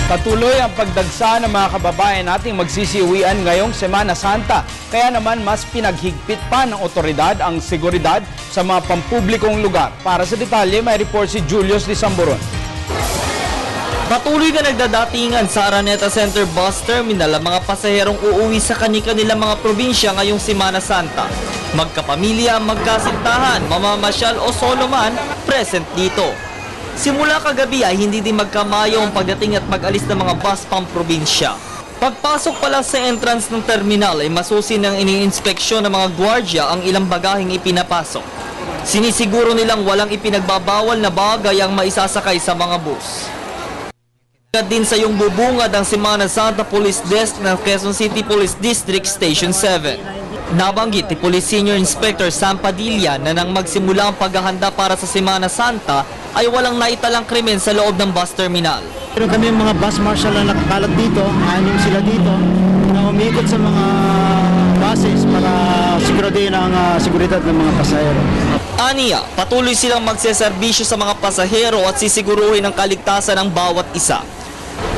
Patuloy ang pagdagsa ng mga kababayan nating magsisiuwian ngayong Semana Santa. Kaya naman mas pinaghigpit pa ng otoridad ang seguridad sa mga pampublikong lugar. Para sa detalye, may report si Julius de Samburon. Patuloy na nagdadatingan sa Araneta Center Bus Terminal ang mga pasaherong uuwi sa kani-kanilang mga probinsya ngayong Semana Santa. Magkapamilya, magkasintahan, mamamasyal o solo man, present dito. Simula kagabi ay hindi din magkamayo ang pagdating at mag-alis ng mga bus pang probinsya. Pagpasok pa lang sa entrance ng terminal ay masusin ng iniinspeksyon ng mga gwardya ang ilang bagaheng ipinapasok. Sinisiguro nilang walang ipinagbabawal na bagay ang maisasakay sa mga bus. Din sa yung bubungad ang Semana Santa Police Desk ng Quezon City Police District Station 7. Nabanggit ni Police Senior Inspector Sam Padilla na nang magsimula ang paghahanda para sa Semana Santa ay walang naitalang krimen sa loob ng bus terminal. Meron kami mga bus marshal na nakakalat dito, 6 sila dito, na umikot sa mga buses para siguraduhin ang seguridad ng mga pasahero. Aniya, patuloy silang magseserbisyo sa mga pasahero at sisiguruhin ang kaligtasan ng bawat isa.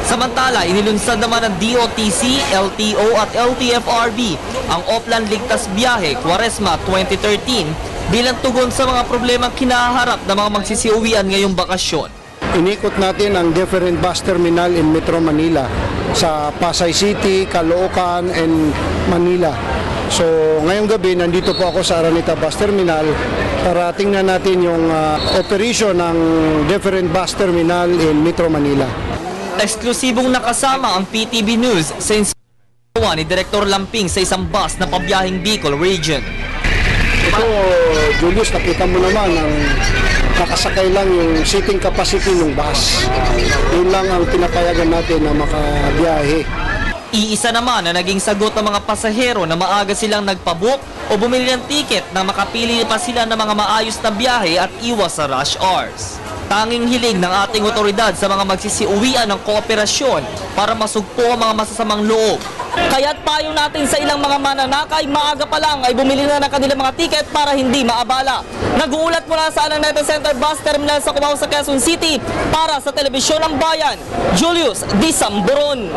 Samantala, inilunsad naman ng DOTC, LTO at LTFRB ang Oplan Ligtas Biyahe Quaresma 2013 bilang tugon sa mga problemang kinaharap ng mga magsisiuwian ngayong bakasyon. Inikot natin ang different bus terminal in Metro Manila sa Pasay City, Caloocan, and Manila. So ngayong gabi nandito po ako sa Araneta Bus Terminal para tingnan natin yung operation ng different bus terminal in Metro Manila. Eksklusibong nakasama ang PTB News sa inspeksyon ni Direktor Lamping sa isang bus na pabiyahing Bicol Region. Ito, Julius, nakita mo naman ang nakasakay lang yung seating capacity ng bus. Yun lang ang pinapayagan natin na makabiyahe. Iisa naman na naging sagot ng mga pasahero na maaga silang nagpabook o bumili ng tiket na makapili pa sila ng mga maayos na biyahe at iwas sa rush hours. Tanging hiling ng ating otoridad sa mga magsisiuwian ng kooperasyon para masugpo ang mga masasamang loob. Kaya't payo natin sa ilang mga mananakay, maaga pa lang ay bumili na ng kanilang mga tiket para hindi maabala. Nag-uulat mula sa Araneta Center Bus Terminal sa Cubao sa Quezon City para sa Telebisyon ng Bayan, Julius de Samburon.